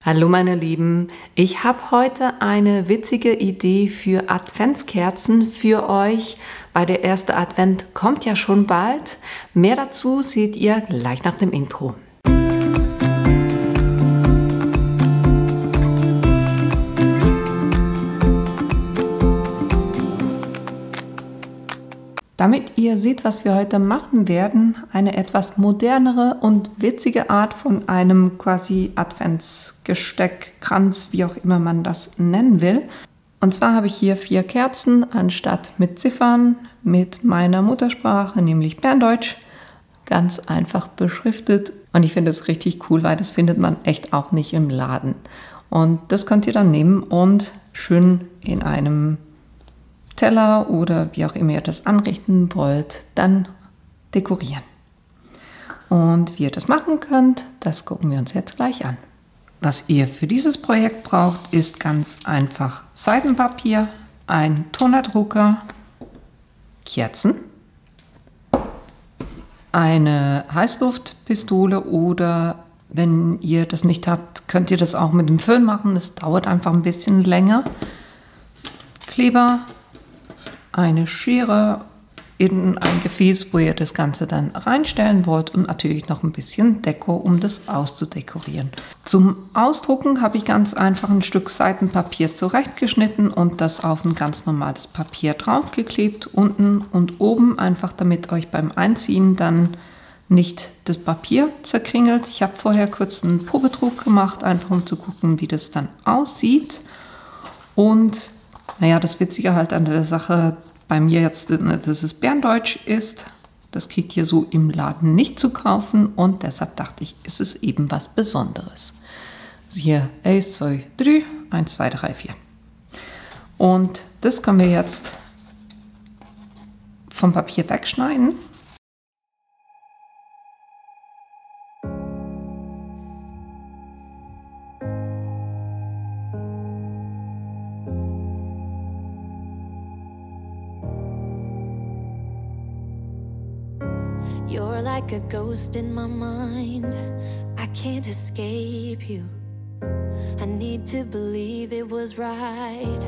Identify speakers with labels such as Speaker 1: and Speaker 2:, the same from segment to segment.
Speaker 1: Hallo meine Lieben, ich habe heute eine witzige Idee für Adventskerzen für euch, weil der erste Advent kommt ja schon bald. Mehr dazu seht ihr gleich nach dem Intro. Damit ihr seht, was wir heute machen werden, eine etwas modernere und witzige Art von einem quasi Adventsgesteck, Kranz, wie auch immer man das nennen will. Und zwar habe ich hier 4 Kerzen anstatt mit Ziffern, mit meiner Muttersprache, nämlich Berndeutsch, ganz einfach beschriftet. Und ich finde es richtig cool, weil das findet man echt auch nicht im Laden. Und das könnt ihr dann nehmen und schön in einem Teller oder wie auch immer ihr das anrichten wollt, dann dekorieren. Und wie ihr das machen könnt, das gucken wir uns jetzt gleich an. Was ihr für dieses Projekt braucht, ist ganz einfach Seidenpapier, ein Tonnerdrucker, Kerzen, eine Heißluftpistole oder wenn ihr das nicht habt, könnt ihr das auch mit dem Föhn machen. Es dauert einfach ein bisschen länger. Kleber, eine Schere in ein Gefäß, wo ihr das Ganze dann reinstellen wollt und natürlich noch ein bisschen Deko, um das auszudekorieren. Zum Ausdrucken habe ich ganz einfach ein Stück Seidenpapier zurechtgeschnitten und das auf ein ganz normales Papier draufgeklebt, unten und oben, einfach damit euch beim Einziehen dann nicht das Papier zerkringelt. Ich habe vorher kurz einen Probedruck gemacht, einfach um zu gucken, wie das dann aussieht. Und naja, das Witzige halt an der Sache bei mir jetzt, dass es Berndeutsch ist, das kriegt ihr so im Laden nicht zu kaufen und deshalb dachte ich, ist es eben was Besonderes. Also hier 1, 2, 3, 1, 2, 3, 4. Und das können wir jetzt vom Papier wegschneiden.
Speaker 2: You're like a ghost in my mind. I can't escape you. I need to believe it was right.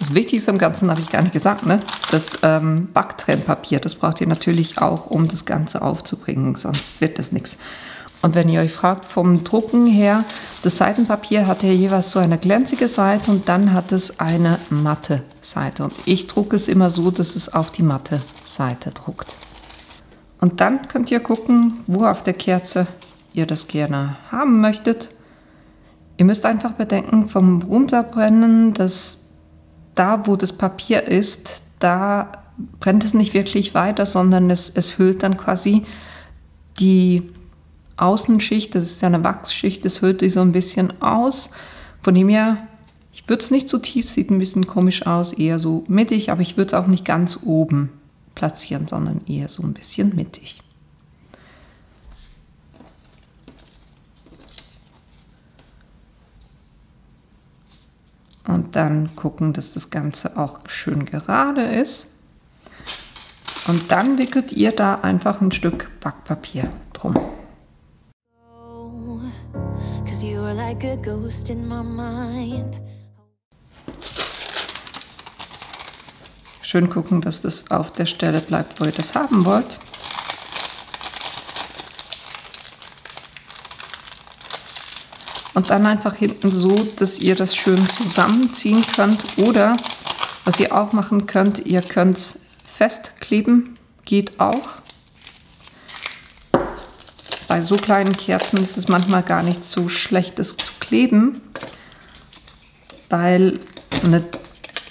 Speaker 1: Das Wichtigste im Ganzen habe ich gar nicht gesagt, ne? Das Backtrennpapier, das braucht ihr natürlich auch, um das Ganze aufzubringen, sonst wird das nichts. Und wenn ihr euch fragt, vom Drucken her, das Seidenpapier hat ja jeweils so eine glänzige Seite und dann hat es eine matte Seite. Und ich drucke es immer so, dass es auf die matte Seite druckt. Und dann könnt ihr gucken, wo auf der Kerze ihr das gerne haben möchtet. Ihr müsst einfach bedenken, vom Runterbrennen, dass da, wo das Papier ist, da brennt es nicht wirklich weiter, sondern es hüllt dann quasi die Außenschicht, das ist ja eine Wachsschicht, das hüllt die so ein bisschen aus. Von dem her, ich würde es nicht so tief, sieht ein bisschen komisch aus, eher so mittig, aber ich würde es auch nicht ganz oben platzieren, sondern eher so ein bisschen mittig. Und dann gucken, dass das Ganze auch schön gerade ist. Und dann wickelt ihr da einfach ein Stück Backpapier drum. Schön gucken, dass das auf der Stelle bleibt, wo ihr das haben wollt. Und dann einfach hinten so, dass ihr das schön zusammenziehen könnt. Oder, was ihr auch machen könnt, ihr könnt es festkleben, geht auch. Bei so kleinen Kerzen ist es manchmal gar nicht so schlecht, es zu kleben, weil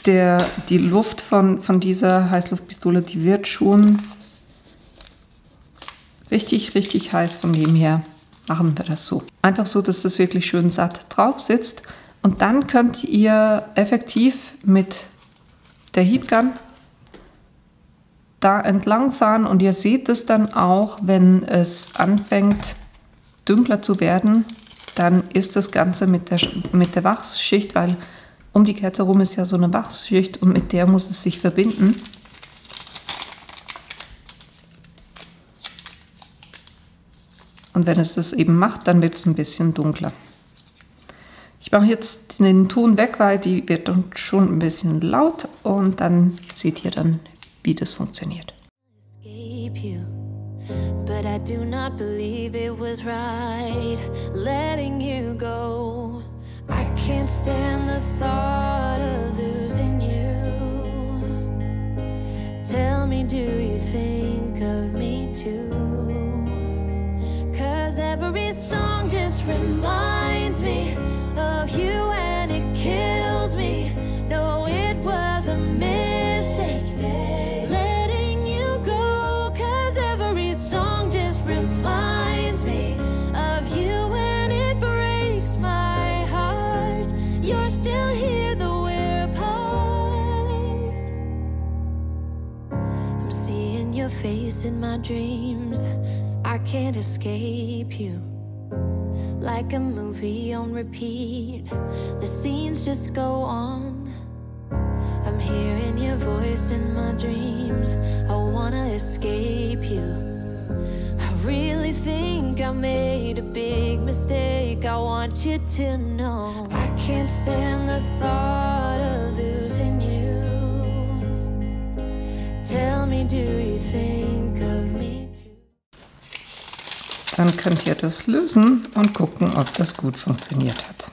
Speaker 1: die Luft von dieser Heißluftpistole, die wird schon richtig, richtig heiß. Von dem her machen wir das so. Einfach so, dass das wirklich schön satt drauf sitzt. Und dann könnt ihr effektiv mit der Heatgun da entlang fahren und ihr seht es dann auch, wenn es anfängt dunkler zu werden, dann ist das Ganze mit der Wachsschicht, weil um die Kerze herum ist ja so eine Wachsschicht und mit der muss es sich verbinden. Und wenn es das eben macht, dann wird es ein bisschen dunkler. Ich mache jetzt den Ton weg, weil die wird dann schon ein bisschen laut und dann seht ihr dann, wie das funktioniert.
Speaker 2: But I do not believe it was right letting you go. I can't stand the thought of losing you. Tell me, do you think of me too? 'Cause every song just reminds me of you and it kills me. No, it was a mistake letting you go. 'Cause every song just reminds me of you and it breaks my heart. You're still here though we're apart. I'm seeing your face in my dreams. I can't escape you. Like a movie on repeat, the scenes just go on. I'm hearing your voice in my dreams. I wanna escape you. I really think I made a big mistake. I want you to know I can't stand the thought of losing you. Tell me, do you think of me too?
Speaker 1: Dann könnt ihr das lösen und gucken, ob das gut funktioniert hat.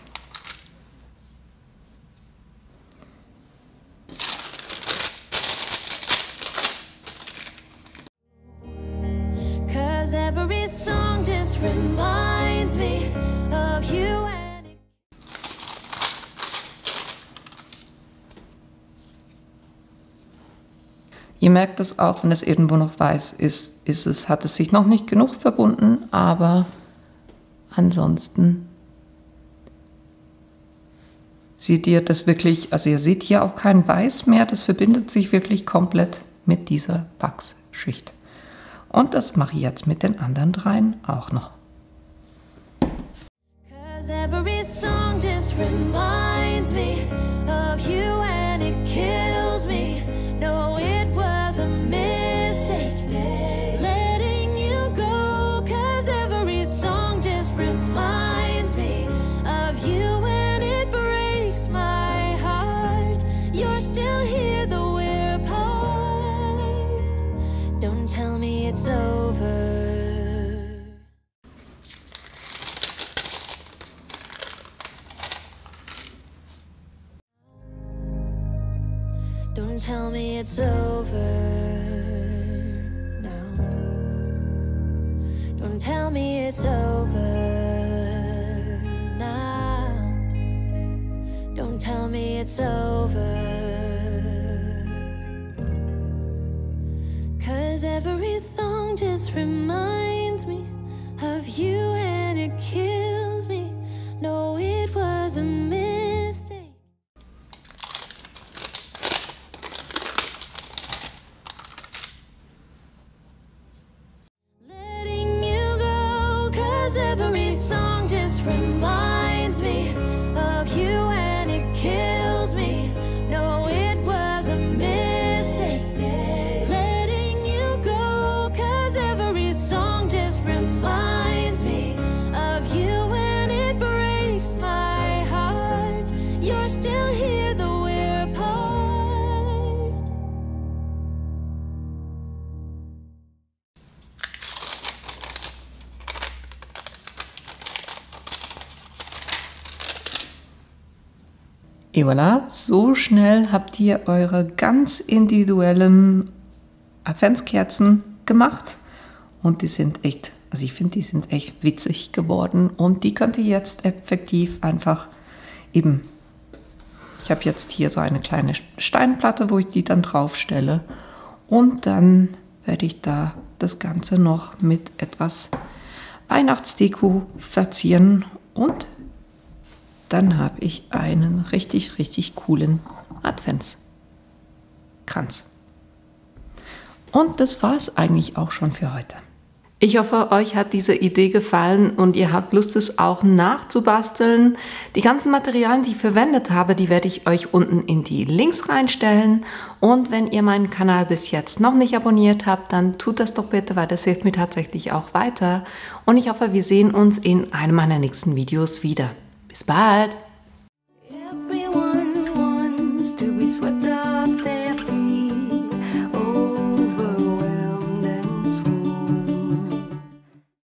Speaker 1: Ihr merkt es auch, wenn es irgendwo noch weiß ist, hat es sich noch nicht genug verbunden, aber ansonsten seht ihr das wirklich, also ihr seht hier auch kein Weiß mehr, das verbindet sich wirklich komplett mit dieser Wachsschicht. Und das mache ich jetzt mit den anderen dreien auch noch.
Speaker 2: Don't tell me it's over now. Don't tell me it's over now. Don't tell me it's over. 'Cause every song just reminds me of you and it kills me. No, it was a mistake. Every song just reminds me of you and it kills me. No, it was a mistake letting you go. 'Cause every song just reminds me of you and it breaks my heart. You're still here though we're apart.
Speaker 1: Et voilà, so schnell habt ihr eure ganz individuellen Adventskerzen gemacht und die sind echt, also ich finde, die sind echt witzig geworden und die könnt ihr jetzt effektiv einfach eben, ich habe jetzt hier so eine kleine Steinplatte, wo ich die dann drauf stelle und dann werde ich da das Ganze noch mit etwas Weihnachtsdeko verzieren und dann habe ich einen richtig, richtig coolen Adventskranz. Und das war es eigentlich auch schon für heute. Ich hoffe, euch hat diese Idee gefallen und ihr habt Lust, es auch nachzubasteln. Die ganzen Materialien, die ich verwendet habe, die werde ich euch unten in die Links reinstellen. Und wenn ihr meinen Kanal bis jetzt noch nicht abonniert habt, dann tut das doch bitte, weil das hilft mir tatsächlich auch weiter. Und ich hoffe, wir sehen uns in einem meiner nächsten Videos wieder. Bis bald!
Speaker 2: swept